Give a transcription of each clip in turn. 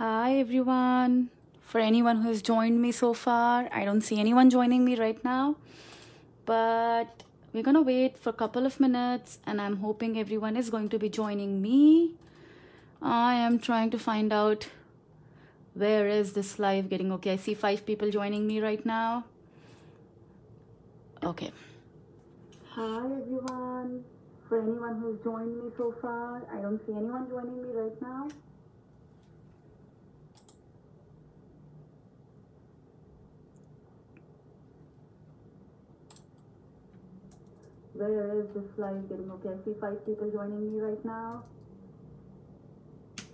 Hi everyone. For anyone who has joined me so far, I don't see anyone joining me right now, but we're gonna wait for a couple of minutes and I'm hoping everyone is going to be joining me. I am trying to find out where is this live getting. Okay, I see 5 people joining me right now. Okay. Hi everyone. For anyone who has joined me so far, I don't see anyone joining me right now. Where is this live getting? Okay, I see 5 people joining me right now.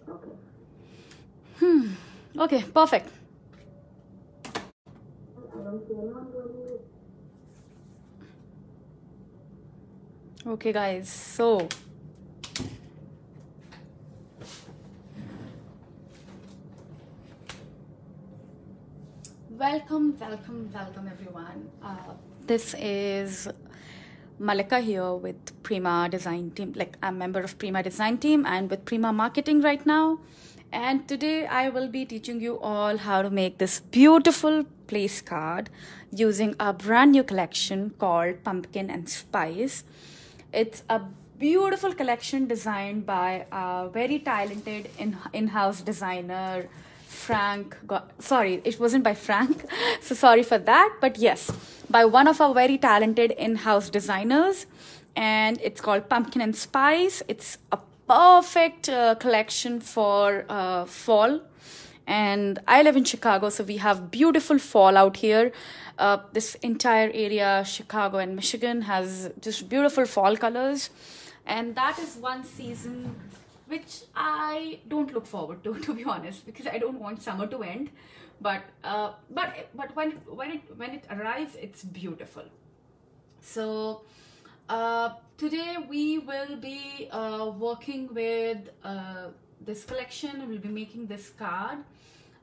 Okay. Okay, perfect. I don't see anyone joining me. Okay, guys, so welcome everyone. This is Malika here with Prima Design Team. Like, I'm a member of Prima Design Team and with Prima Marketing right now. And today I will be teaching you all how to make this beautiful place card using a brand new collection called Pumpkin and Spice. It's a beautiful collection designed by a very talented in-house designer, Frank. Sorry, it wasn't by Frank, so sorry for that, but yes, by one of our very talented in-house designers, and it's called Pumpkin and Spice. It's a perfect collection for fall, and I live in Chicago, so we have beautiful fall out here. This entire area, Chicago and Michigan, has just beautiful fall colors, and that is one season which I don't look forward to be honest, because I don't want summer to end. But when it arrives, it's beautiful. So today we will be working with this collection. We'll be making this card.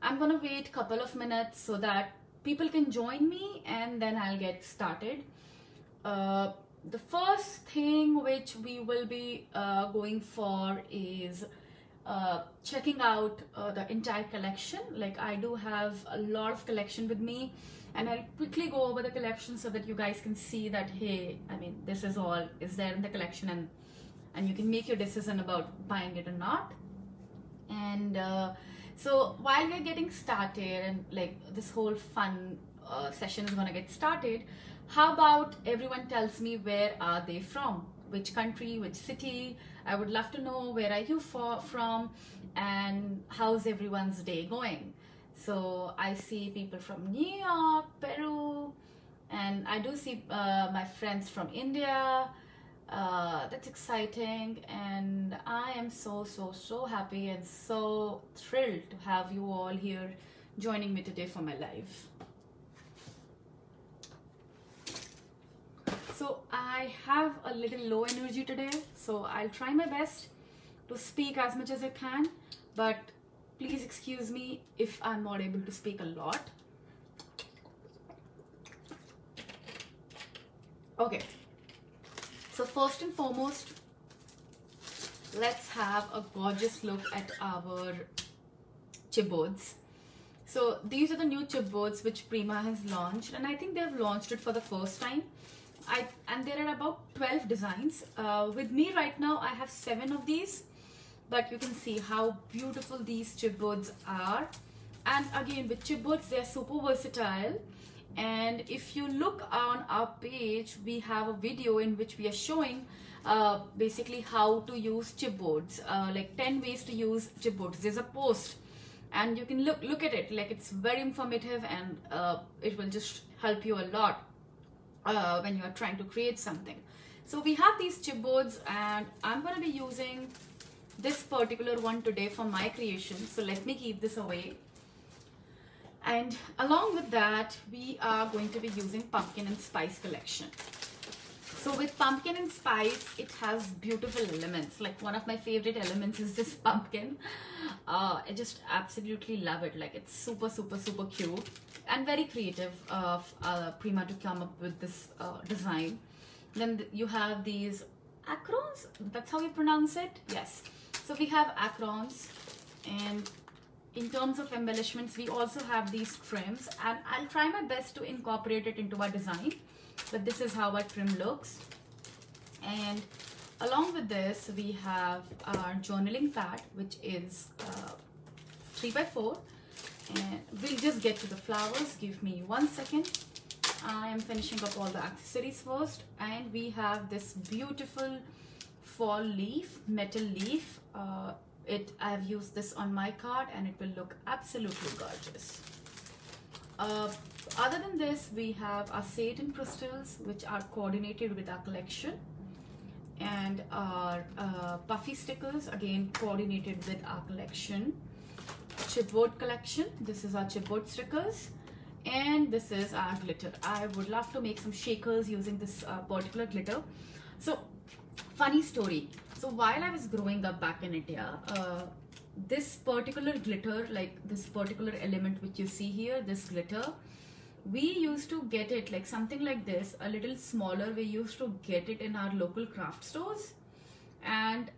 I'm gonna wait a couple of minutes so that people can join me, and then I'll get started. The first thing which we will be going for is checking out the entire collection. Like, I do have a lot of collection with me, and I'll quickly go over the collection so that you guys can see that, hey, I mean, this is all is there in the collection, and you can make your decision about buying it or not. And so while we're getting started, and like this whole fun session is gonna get started, how about everyone tells me where are they from, which country, which city? I would love to know, where are you from, and how's everyone's day going. So I see people from New York, Peru, and I do see my friends from India. That's exciting, and I am so happy and so thrilled to have you all here joining me today for my live. So I have a little low energy today, so I'll try my best to speak as much as I can, but please excuse me if I'm not able to speak a lot. Okay, so first and foremost, let's have a gorgeous look at our chipboards. So these are the new chipboards which Prima has launched, and I think they've launched it for the first time. And there are about 12 designs. With me right now, I have 7 of these, but you can see how beautiful these chipboards are. And again, with chipboards, they're super versatile. And if you look on our page, we have a video in which we are showing basically how to use chipboards, like 10 ways to use chipboards. There's a post, and you can look at it. Like, it's very informative, and it will just help you a lot when you are trying to create something. So we have these chipboards, and I'm going to be using this particular one today for my creation. So let me keep this away. And along with that, we are going to be using Pumpkin and Spice collection. So with Pumpkin and Spice, it has beautiful elements. Like, one of my favorite elements is this pumpkin. I just absolutely love it. Like, it's super cute and very creative of Prima to come up with this design. Then you have these acrons. That's how you pronounce it? Yes. So we have acrons, and in terms of embellishments, we also have these trims, and I'll try my best to incorporate it into our design. But this is how our trim looks. And along with this, we have our journaling pad, which is 3x4. And we'll just get to the flowers. Give me 1 second. I am finishing up all the accessories first. And we have this beautiful fall leaf, metal leaf. I've used this on my card and it will look absolutely gorgeous. Other than this, we have our satin crystals, which are coordinated with our collection, and our puffy stickers, again coordinated with our collection. Chipboard collection, this is our chipboard stickers, and this is our glitter. I would love to make some shakers using this particular glitter. So funny story, so while I was growing up back in India, this particular glitter, like this particular element which you see here, this glitter, we used to get it like something like this, a little smaller. We used to get it in our local craft stores, and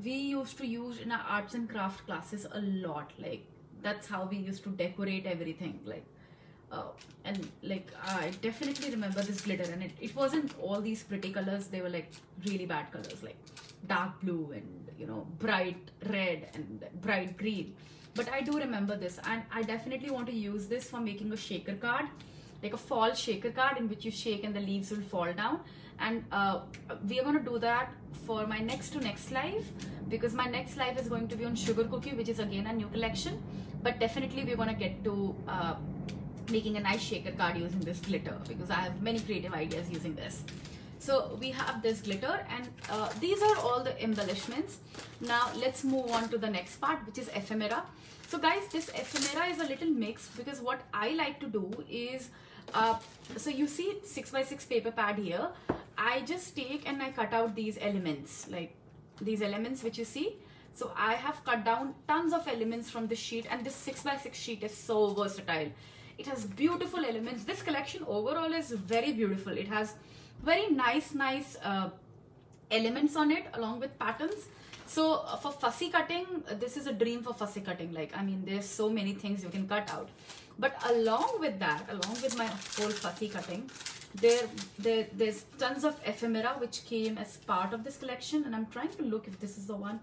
we used to use in our arts and craft classes a lot. Like that's how we used to decorate everything. Like and like I definitely remember this glitter, and it wasn't all these pretty colors. They were like really bad colors, like dark blue and, you know, bright red and bright green. But I do remember this, and I definitely want to use this for making a shaker card, like a fall shaker card in which you shake and the leaves will fall down. And we are going to do that for my next to next live, because my next live is going to be on sugar cookie, which is again a new collection. But definitely we're going to get to making a nice shaker card using this glitter, because I have many creative ideas using this. So we have this glitter, and these are all the embellishments. Now let's move on to the next part, which is ephemera. So guys, this ephemera is a little mixed, because what I like to do is, so you see 6x6 paper pad here. I just take and I cut out these elements, like these elements which you see. So I have cut down tons of elements from this sheet, and this 6x6 sheet is so versatile. It has beautiful elements. This collection overall is very beautiful. It has very nice elements on it along with patterns. So for fussy cutting, this is a dream for fussy cutting. Like, I mean, there's so many things you can cut out. But along with that, along with my whole fussy cutting, there's tons of ephemera which came as part of this collection. And I'm trying to look if this is the one.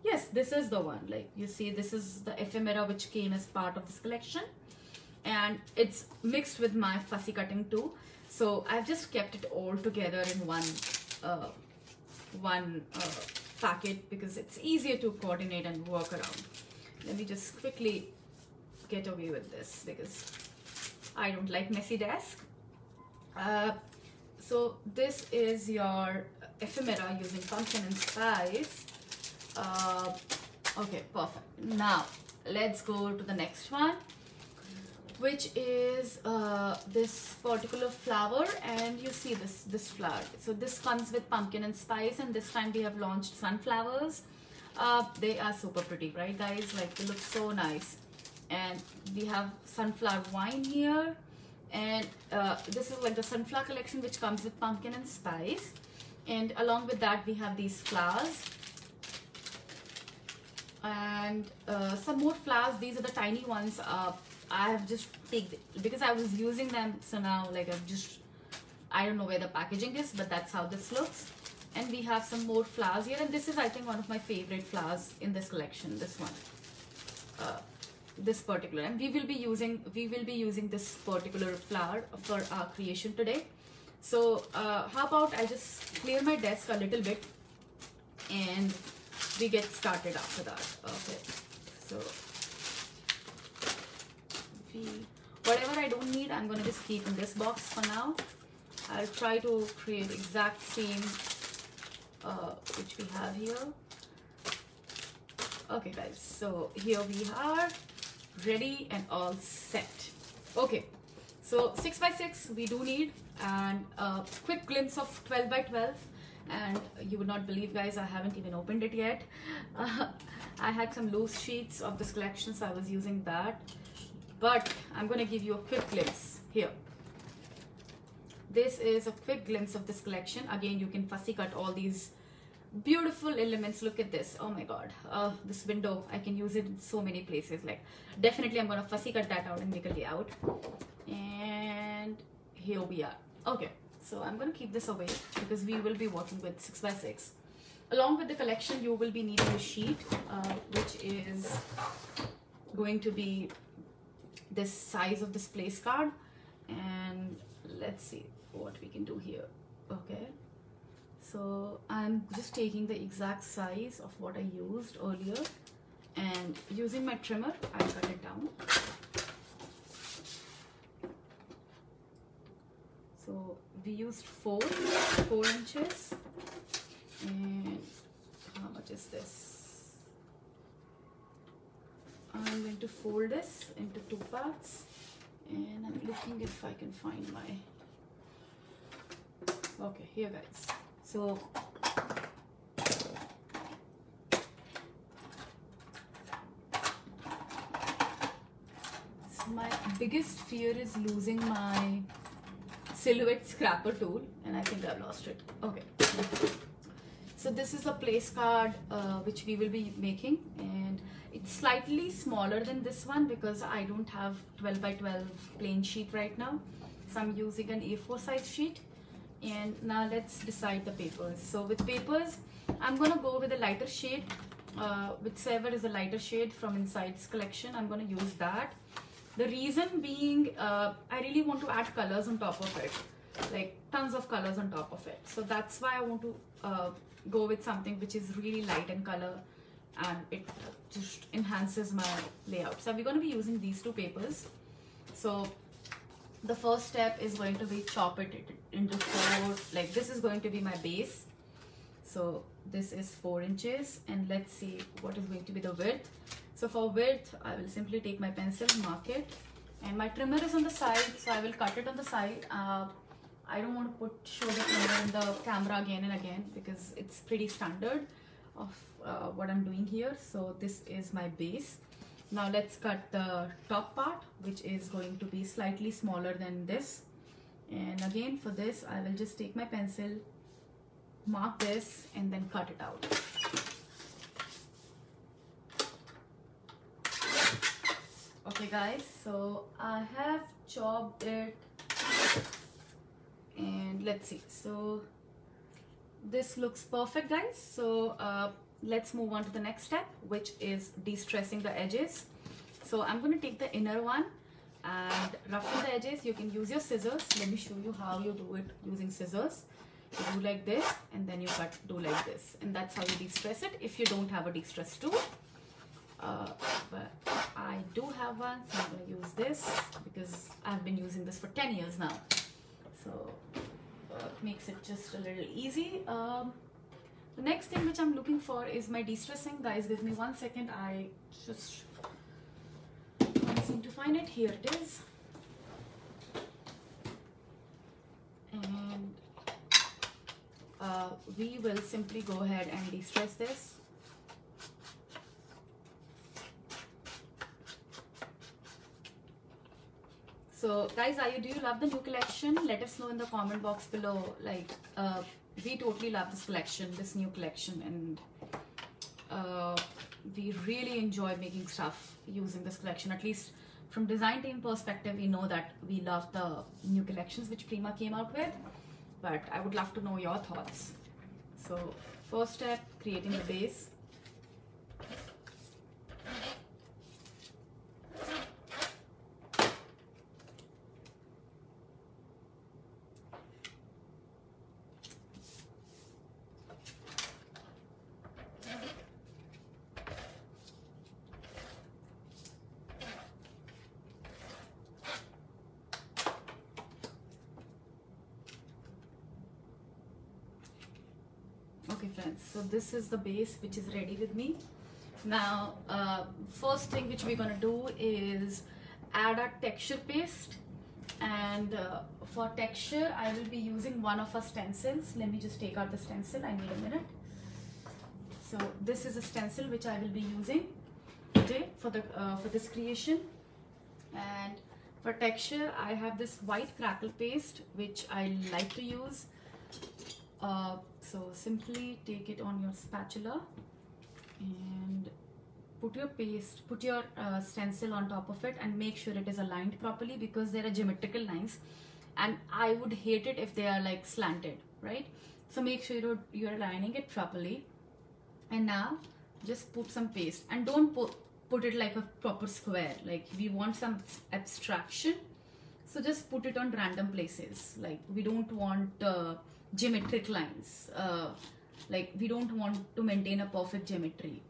Yes, this is the one. Like you see, this is the ephemera which came as part of this collection. And it's mixed with my fussy cutting too. So I've just kept it all together in one packet, because it's easier to coordinate and work around. Let me just quickly get away with this, because I don't like messy desk. So this is your ephemera using pumpkin and spice. Okay, perfect. Now let's go to the next one, which is this particular flower. And you see this flower. So this comes with pumpkin and spice, and this time we have launched sunflowers. They are super pretty, right guys? Like, they look so nice. And we have sunflower wine here, and this is like the sunflower collection which comes with pumpkin and spice. And along with that we have these flowers, and some more flowers. These are the tiny ones. I have just taken, because I was using them, so now like I don't know where the packaging is, but that's how this looks. And we have some more flowers here, and this is, I think, one of my favorite flowers in this collection, this one, this particular. And we will be using this particular flower for our creation today. So how about I just clear my desk a little bit and we get started after that. Okay, so whatever I don't need, I'm gonna just keep in this box for now. I'll try to create exact same which we have here. Okay guys, so here we are, ready and all set. Okay, so 6x6 we do need, and a quick glimpse of 12x12. And you would not believe, guys, I haven't even opened it yet. I had some loose sheets of this collection, so I was using that. But I'm going to give you a quick glimpse here. This is a quick glimpse of this collection. Again, you can fussy cut all these beautiful elements. Look at this. Oh my god, this window, I can use it in so many places. Like, definitely I'm gonna fussy cut that out and make a layout. And here we are. Okay, so I'm gonna keep this away because we will be working with 6x6. Along with the collection, you will be needing a sheet, which is going to be this size of this place card. And let's see what we can do here. Okay, so I'm just taking the exact size of what I used earlier, and using my trimmer, I'll cut it down. So we used 4 inches. And how much is this? I'm going to fold this into 2 parts, and I'm looking if I can find my, okay, here guys. So my biggest fear is losing my silhouette scrapper tool, and I think I've lost it. Okay. So this is a place card which we will be making, and it's slightly smaller than this one because I don't have 12 by 12 plain sheet right now. So I'm using an A4 size sheet. And now let's decide the papers. So with papers, I'm gonna go with a lighter shade, whichever is a lighter shade from Inside's collection. I'm gonna use that. The reason being, I really want to add colors on top of it, like tons of colors on top of it. So that's why I want to go with something which is really light in color, and it just enhances my layout. So we're going to be using these 2 papers. So the first step is going to be chop it into 4, like this is going to be my base. So this is 4 inches, and let's see what is going to be the width. So for width, I will simply take my pencil, mark it, and my trimmer is on the side, so I will cut it on the side. I don't want to show the trimmer in the camera again and again because it's pretty standard of what I'm doing here. So this is my base. Now let's cut the top part, which is going to be slightly smaller than this. And again, for this, I will just take my pencil, mark this, and then cut it out. Okay guys, so I have chopped it, and let's see. So this looks perfect guys. So let's move on to the next step, which is de-stressing the edges. So I'm going to take the inner one and ruffle the edges. You can use your scissors. Let me show you how you do it using scissors. You do like this, and then you do like this, and that's how you de-stress it if you don't have a de-stress tool. But I do have one, so I'm going to use this because I've been using this for 10 years now. So it makes it just a little easy. The next thing which I'm looking for is my de-stressing. Guys, give me 1 second. I just can't seem to find it. Here it is. And we will simply go ahead and de-stress this. So guys, do you love the new collection? Let us know in the comment box below. Like, we totally love this collection, this new collection, and we really enjoy making stuff using this collection. At least from design team perspective, we know that we love the new collections which Prima came out with, but I would love to know your thoughts. So first step, creating the base. Okay friends, so this is the base which is ready with me. Now first thing which we're going to do is add our texture paste, and for texture I will be using one of our stencils. Let me just take out the stencil, I need a minute. So this is a stencil which I will be using today for this creation. And for texture I have this white crackle paste which I like to use. So simply take it on your spatula and put your paste, put your stencil on top of it, and make sure it is aligned properly, because there are geometrical lines and I would hate it if they are like slanted, right? So make sure you're aligning it properly. And now just put some paste, and don't put it like a proper square, like we want some abstraction. So just put it on random places, like we don't want geometric lines, like we don't want to maintain a perfect geometry.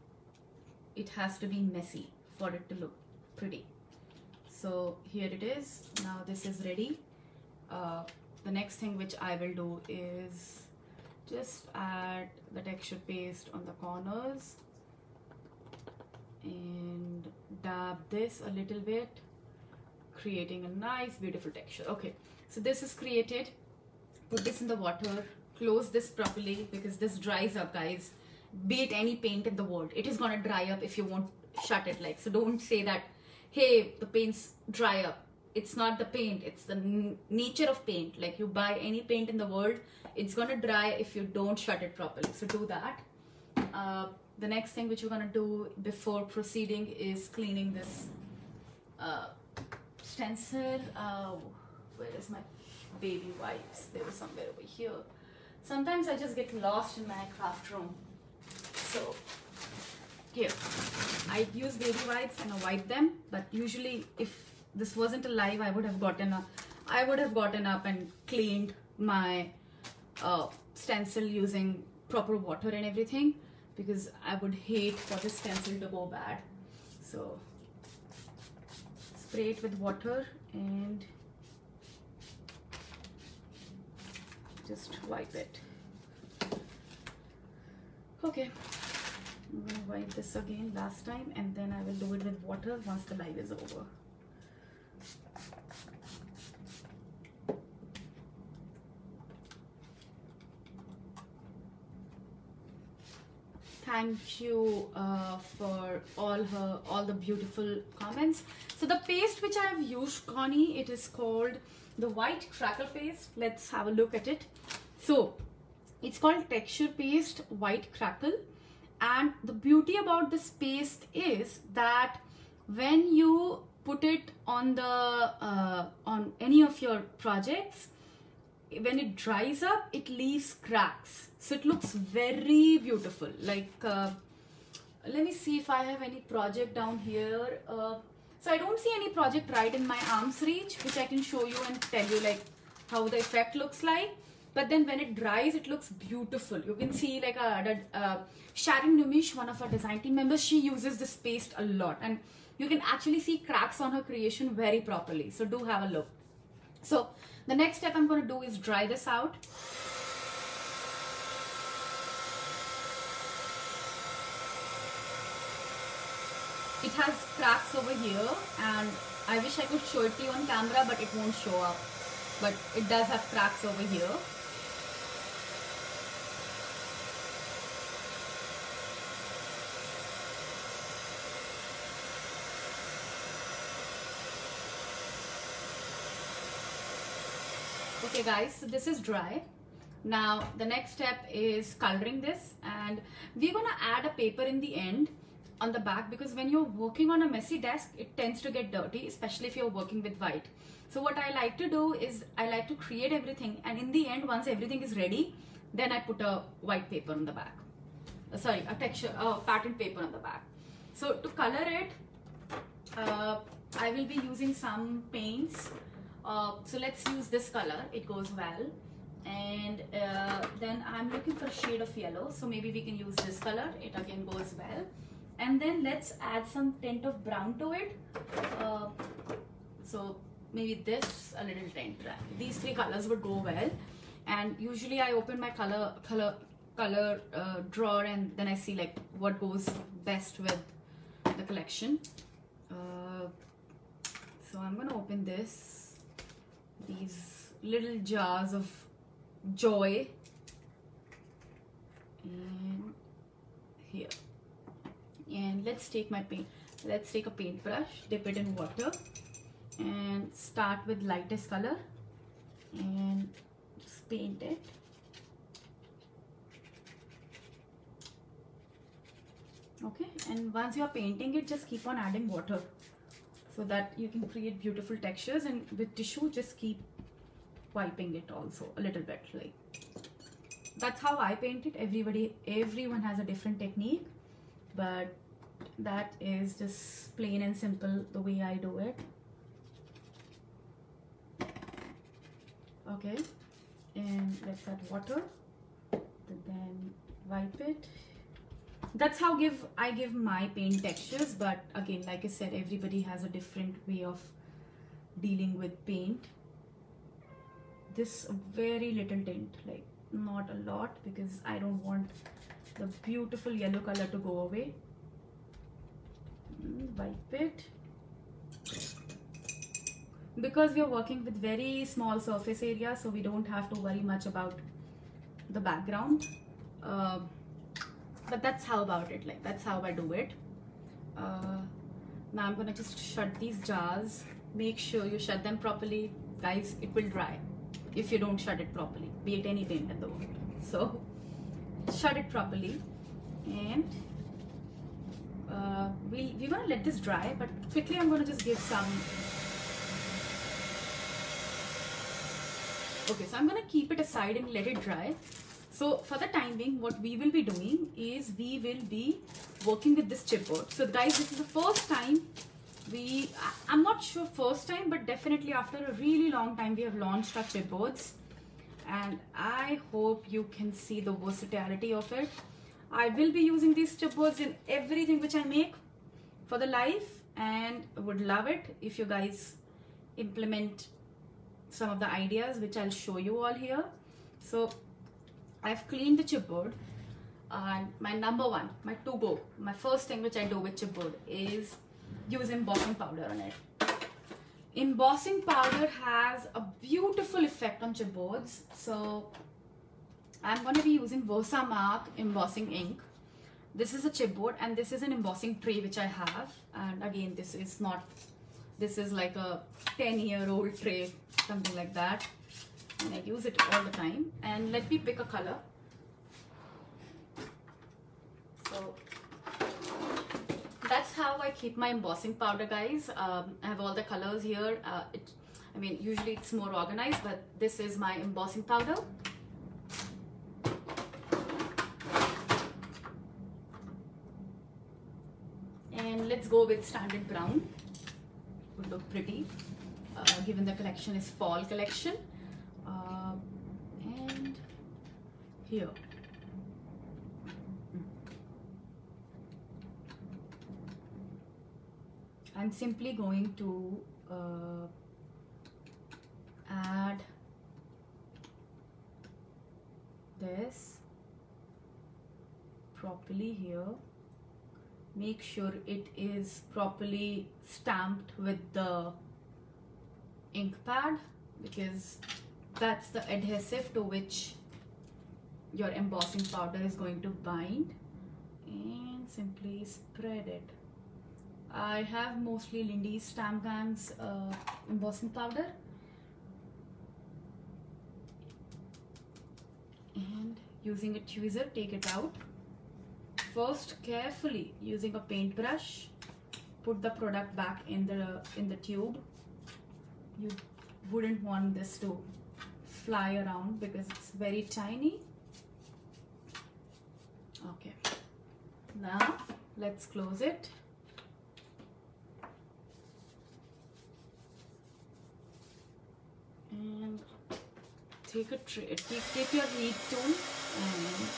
It has to be messy for it to look pretty. So here it is. Now this is ready. The next thing which I will do is just add the texture paste on the corners and dab this a little bit, creating a nice beautiful texture. Okay, so this is created. Put this in the water, close this properly, because this dries up, guys. Be it any paint in the world, it is gonna dry up if you won't shut it. Like, so don't say that, hey, the paints dry up. It's not the paint, it's the nature of paint. Like, you buy any paint in the world, it's gonna dry if you don't shut it properly. So do that. The next thing which we're gonna do before proceeding is cleaning this stencil. Where is my baby wipes? They were somewhere over here. Sometimes I just get lost in my craft room. So here, I use baby wipes and I wipe them, but usually if this wasn't a live, I would have gotten up and cleaned my stencil using proper water and everything, because I would hate for this stencil to go bad. So spray it with water and just wipe it. Okay, I'm gonna wipe this again last time, and then I will do it with water once the live is over. Thank you for all the beautiful comments. So the paste which I have used, Connie, it is called the white crackle paste. Let's have a look at it. So it's called texture paste white crackle, and the beauty about this paste is that when you put it on the on any of your projects, when it dries up, it leaves cracks, so it looks very beautiful. Like let me see if I have any project down here. So I don't see any project right in my arm's reach which I can show you and tell you like how the effect looks like. But then when it dries, it looks beautiful. You can see like Sharon Numish, one of our design team members, she uses this paste a lot, and you can actually see cracks on her creation very properly. So do have a look. So the next step I'm going to do is dry this out. It has cracks over here, and I wish I could show it to you on camera, but it won't show up. But it does have cracks over here. Okay guys, so this is dry. Now the next step is coloring this, and we're gonna add a paper in the end on the back, because when you're working on a messy desk, it tends to get dirty, especially if you're working with white. So what I like to do is I like to create everything, and in the end, once everything is ready, then I put a white paper on the back. A pattern paper on the back. So to color it, I will be using some paints. So let's use this color, it goes well. And then I'm looking for a shade of yellow, so maybe we can use this color, it again goes well. And then let's add some tint of brown to it. So maybe this, a little tint. These three colors would go well. And usually I open my color drawer, and then I see like what goes best with the collection. So I'm gonna open these little jars of joy, and here. And let's take a paintbrush, dip it in water, and start with lightest color and just paint it. Okay, and once you are painting it, just keep on adding water so that you can create beautiful textures, and with tissue just keep wiping it also a little bit. Like, that's how I paint it. Everyone has a different technique, but that is just plain and simple the way I do it. Okay, and let's add water, then wipe it. That's how I give my paint textures, but again, like I said, everybody has a different way of dealing with paint. This very little tint, like not a lot, because I don't want the beautiful yellow color to go away. Wipe it. Because we are working with very small surface area, so we don't have to worry much about the background. But that's how about it, like that's how I do it. Now I'm gonna just shut these jars. Make sure you shut them properly, guys. It will dry if you don't shut it properly, be it any paint in the world. So shut it properly, and we're gonna let this dry, but quickly I'm gonna just give some. Okay, so I'm gonna keep it aside and let it dry. So for the time being, what we will be doing is we will be working with this chipboard. So guys, this is the first time I'm not sure first time, but definitely after a really long time we have launched our chipboards, and I hope you can see the versatility of it. I will be using these chipboards in everything which I make for the life, and would love it if you guys implement some of the ideas which I'll show you all here. So I've cleaned the chipboard, and my number one, my to-go, my first thing which I do with chipboard is use embossing powder on it. Embossing powder has a beautiful effect on chipboards, so I'm going to be using Versamark embossing ink. This is a chipboard, and this is an embossing tray which I have, and again, this is like a 10-year-old tray, something like that, and I use it all the time. And let me pick a color. So that's how I keep my embossing powder, guys. I have all the colors here. I mean, usually it's more organized, but this is my embossing powder. And let's go with standard brown. Would look pretty, given the collection is fall collection. And here. I'm simply going to add this properly here. Make sure it is properly stamped with the ink pad, because that's the adhesive to which your embossing powder is going to bind, and simply spread it. I have mostly Lindy's Stamp Gang's embossing powder, and using a tweezer, take it out. First, carefully using a paintbrush, put the product back in the tube. You wouldn't want this to fly around because it's very tiny. Okay, now let's close it. And take a tray, take your heat tool and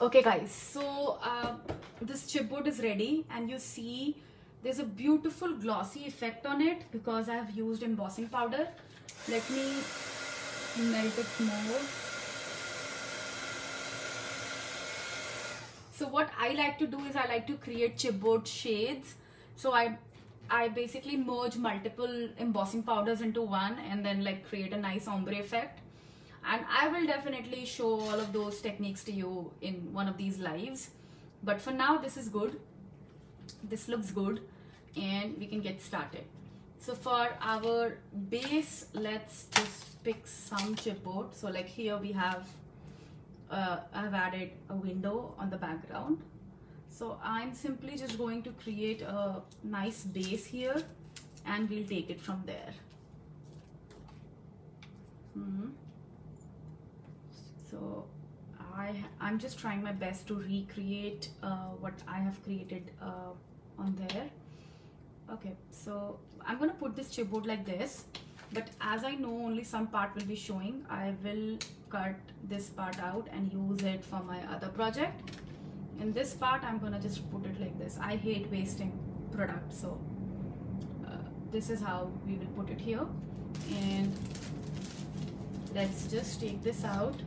okay guys, so this chipboard is ready, and you see there's a beautiful glossy effect on it because I have used embossing powder. Let me melt it more. So what I like to do is I like to create chipboard shades. So I basically merge multiple embossing powders into one and then like create a nice ombre effect. And I will definitely show all of those techniques to you in one of these lives. But for now, this is good. This looks good and we can get started. So for our base, let's just pick some chipboard. So like here we have, I've added a window on the background. So I'm simply just going to create a nice base here and we'll take it from there. So I'm just trying my best to recreate what I have created on there. Okay, so I'm gonna put this chipboard like this, but as I know only some part will be showing, I will cut this part out and use it for my other project. In this part, I'm gonna just put it like this. I hate wasting product, so this is how we will put it here. And let's just take this out,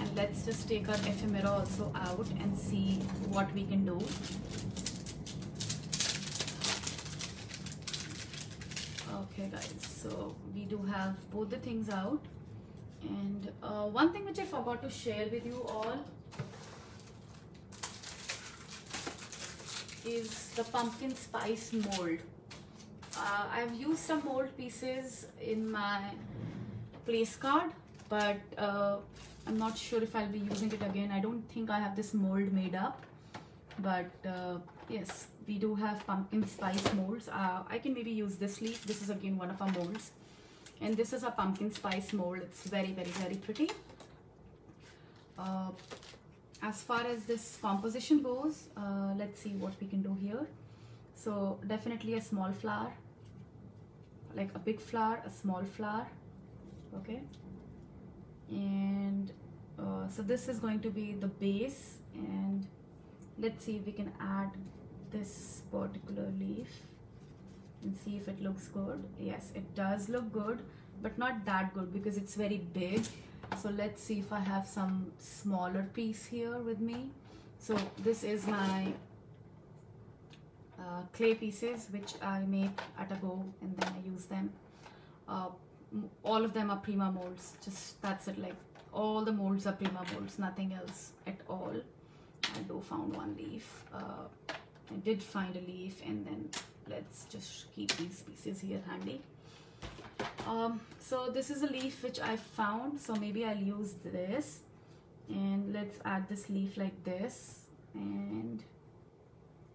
and let's just take our ephemera also out and see what we can do. Okay guys, so we do have both the things out, and one thing which I forgot to share with you all is the pumpkin spice mold. I've used some mold pieces in my place card, but I'm not sure if I'll be using it again. I don't think I have this mold made up, but yes, we do have pumpkin spice molds. I can maybe use this leaf. This is again one of our molds, and this is a pumpkin spice mold. It's very, very, very pretty. As far as this composition goes, let's see what we can do here. So definitely a small flower, like a big flower, a small flower. Okay, and so this is going to be the base, and let's see if we can add this particular leaf and see if it looks good. Yes, it does look good, but not that good because it's very big. So let's see if I have some smaller piece here with me. So this is my clay pieces which I make at a go, and then I use them. All of them are prima molds, just that's it. Like all the molds are prima molds, nothing else at all. I do found one leaf. I did find a leaf, and then let's just keep these pieces here handy. So this is a leaf which I found, so maybe I'll use this, and let's add this leaf like this. And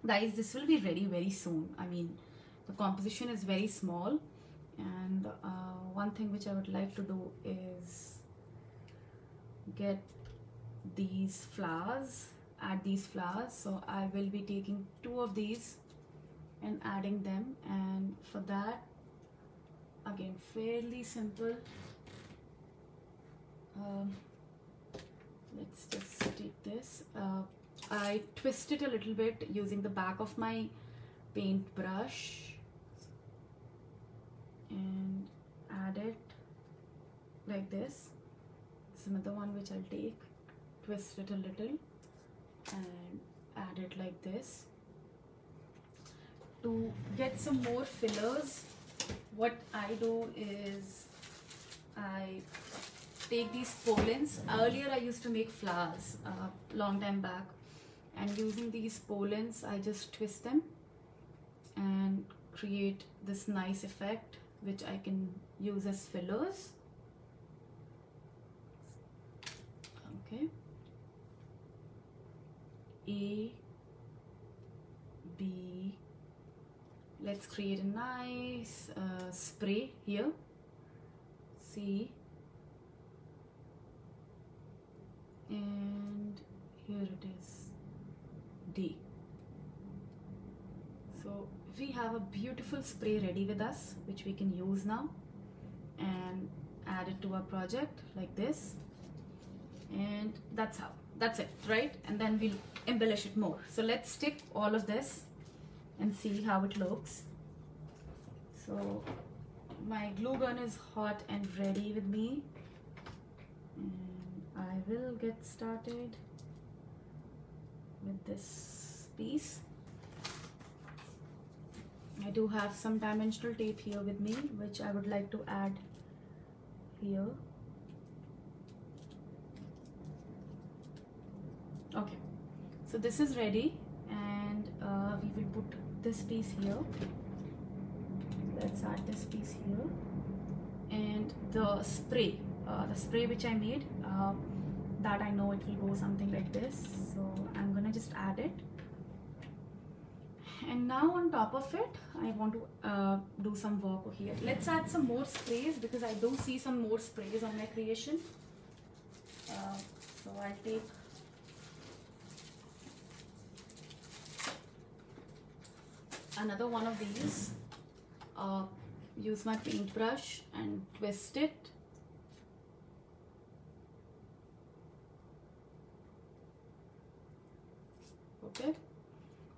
guys, this will be ready very soon. I mean, the composition is very small, and one thing which I would like to do is get these flowers, add these flowers. So I will be taking 2 of these and adding them, and for that, again, fairly simple. Let's just take this. I twist it a little bit using the back of my paint brush and add it like this. This is another one which I'll take, twist it a little and add it like this. To get some more fillers, what I do is I take these pollens. Earlier I used to make flowers long time back, and using these pollens I just twist them and create this nice effect which I can use as fillers. Okay, A, B, let's create a nice spray here, C, and here it is, D. So we have a beautiful spray ready with us which we can use now and add it to our project like this, and that's it, right? And then we'll embellish it more. So let's stick all of this and see how it looks. So my glue gun is hot and ready with me, and I will get started with this piece. I do have some dimensional tape here with me, which I would like to add here. Okay, so this is ready, and we will put this piece here. Let's add this piece here, and the spray which I made, that I know it will go something like this, so I'm gonna just add it. And now on top of it, I want to do some work here. Let's add some more sprays, because I do see some more sprays on my creation. So I'll take another one of these, use my paintbrush and twist it. Okay.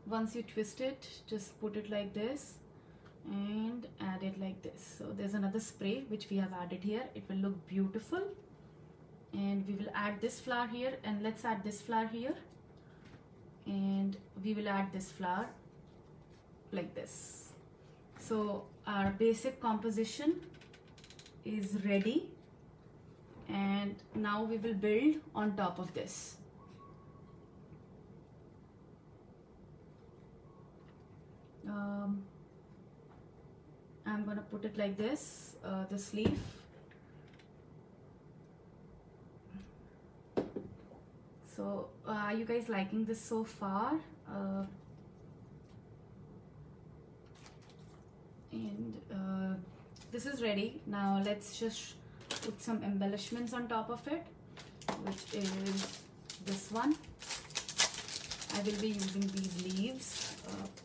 Once you twist it, just put it like this and add it like this. So there's another spray which we have added here. It will look beautiful. And we will add this flower here, and let's add this flower here. And we will add this flower like this. So our basic composition is ready. And now we will build on top of this. I'm gonna put it like this, this leaf. So are you guys liking this so far? This is ready. Now let's just put some embellishments on top of it, which is this one. I will be using these leaves.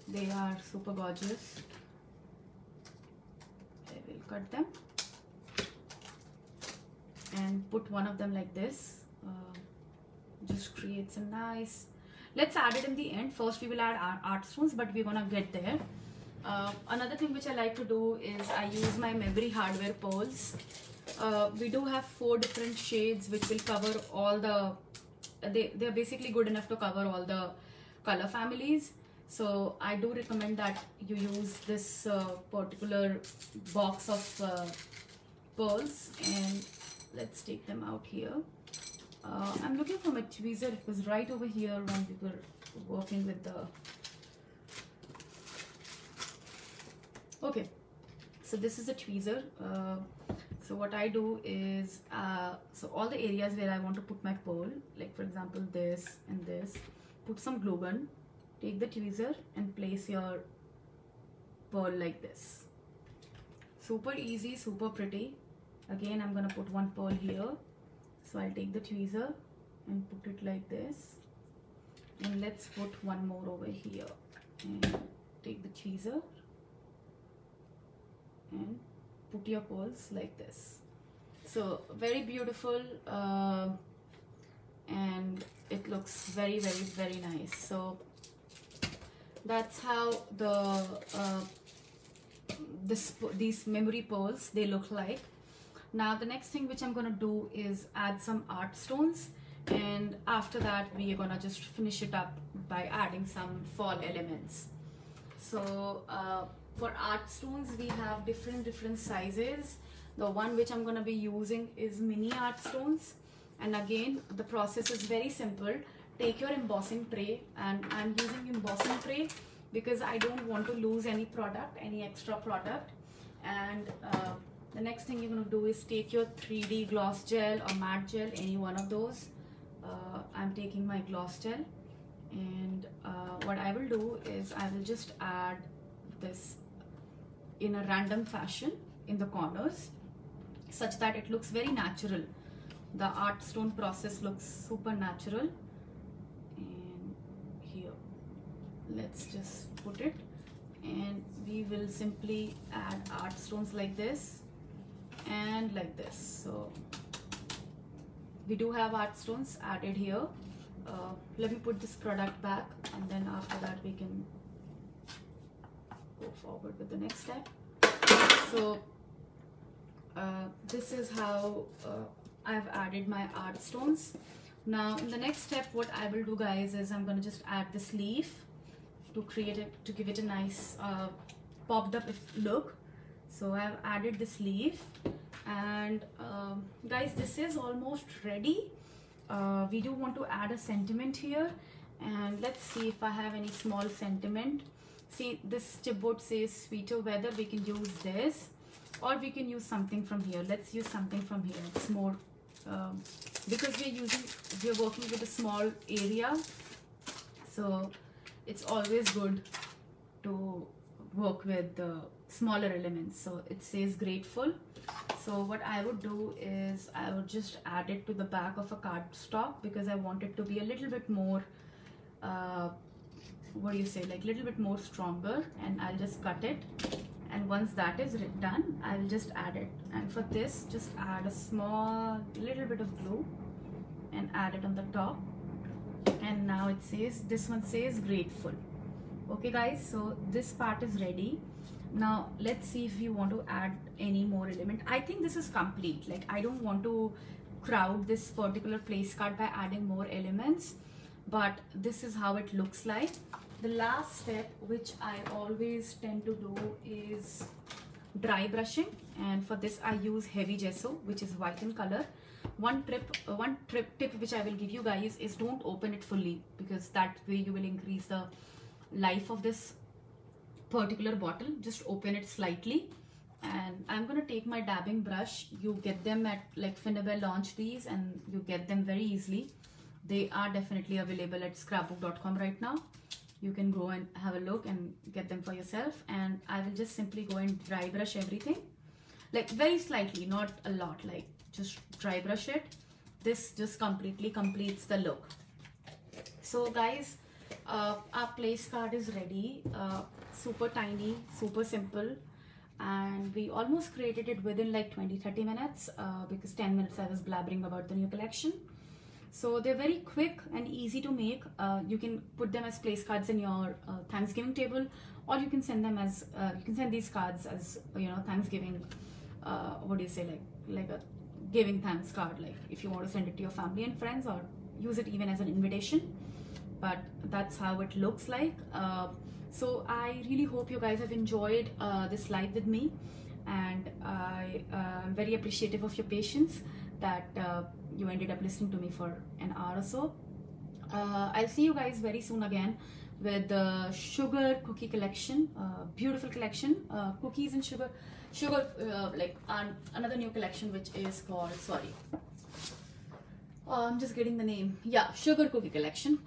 They are super gorgeous. I will cut them and put one of them like this. Just create some nice. Let's add it in the end. First we will add our art stones, but we're gonna get there. Another thing which I like to do is I use my memory hardware pearls. We do have 4 different shades which will cover all the, they're basically good enough to cover all the color families. So I do recommend that you use this particular box of pearls, and let's take them out here. I'm looking for my tweezer. It was right over here when we were working with the... Okay, so this is a tweezer. So what I do is, so all the areas where I want to put my pearl, like for example this and this, put some glue gun, take the tweezer and place your pearl like this. Super easy, super pretty. Again, I'm gonna put one pearl here. So I'll take the tweezer and put it like this. And let's put one more over here. And take the tweezer and put your pearls like this. So very beautiful, and it looks very, very, very nice. So that's how the these memory pearls, they look like. Now the next thing which I'm gonna do is add some art stones, and after that we are gonna just finish it up by adding some fall elements. So for art stones we have different sizes. The one which I'm gonna be using is mini art stones, and again the process is very simple. Take your embossing tray, and I'm using embossing tray because I don't want to lose any product, any extra product. And the next thing you're going to do is take your 3D gloss gel or matte gel, any one of those. I'm taking my gloss gel, and what I will do is I will just add this in a random fashion in the corners, such that it looks very natural. The art stone process looks super natural. And here, let's just put it, and we will simply add art stones like this and like this. So we do have art stones added here. Let me put this product back, and then after that we can go forward with the next step. So this is how I've added my art stones. Now in the next step, what I will do, guys, is I'm going to just add this leaf to create it, to give it a nice popped up look. So I've added this leaf, and guys, this is almost ready. We do want to add a sentiment here, and let's see if I have any small sentiment. See, this chipboard says sweeter weather. We can use this, or we can use something from here. Let's use something from here. It's more because we're working with a small area, so it's always good to work with smaller elements. So it says grateful. So what I would do is I would just add it to the back of a cardstock, because I want it to be a little bit more what do you say, like little bit more stronger, and I'll just cut it. And once that is done, I will just add it. And for this, just add a small little bit of glue and add it on the top. And now it says, this one says grateful. Okay guys, so this part is ready. Now let's see if you want to add any more element. I think this is complete. Like, I don't want to crowd this particular place card by adding more elements, but this is how it looks like. The last step, which I always tend to do, is dry brushing, and for this I use heavy gesso, which is white in color. One tip which I will give you guys is don't open it fully, because that way you will increase the life of this particular bottle. Just open it slightly, and I'm gonna take my dabbing brush. You get them at, like, Finabel launched these, and you get them very easily. They are definitely available at scrapbook.com right now. You can go and have a look and get them for yourself. And I will just simply go and dry brush everything, like very slightly, not a lot, like just dry brush it. This just completely completes the look. So guys, our place card is ready. Super tiny, super simple, and we almost created it within like 20-30 minutes, because 10 minutes I was blabbering about the new collection. So they're very quick and easy to make. You can put them as place cards in your Thanksgiving table, or you can send them as you can send these cards as, you know, Thanksgiving, what do you say, like a giving thanks card, like if you want to send it to your family and friends, or use it even as an invitation. But that's how it looks like. So I really hope you guys have enjoyed this live with me, and I'm very appreciative of your patience that you ended up listening to me for an hour or so. I'll see you guys very soon again with the sugar cookie collection, beautiful collection, cookies and sugar, like another new collection which is called, sorry, I'm just getting the name. Yeah, sugar cookie collection.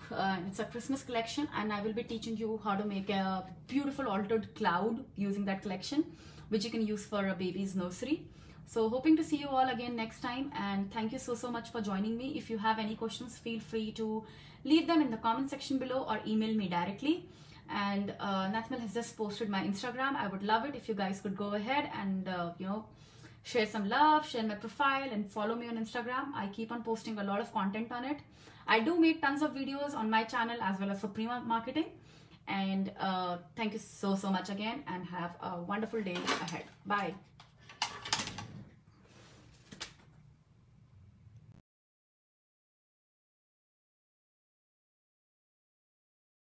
It's a Christmas collection, and I will be teaching you how to make a beautiful altered cloud using that collection, which you can use for a baby's nursery. So hoping to see you all again next time, and thank you so much for joining me. If you have any questions, feel free to leave them in the comment section below or email me directly. And Nathmel has just posted my Instagram. I would love it if you guys could go ahead and you know, share some love, share my profile, and follow me on Instagram. I keep on posting a lot of content on it. I do make tons of videos on my channel as well as for Prima Marketing. And thank you so much again, and have a wonderful day ahead. Bye.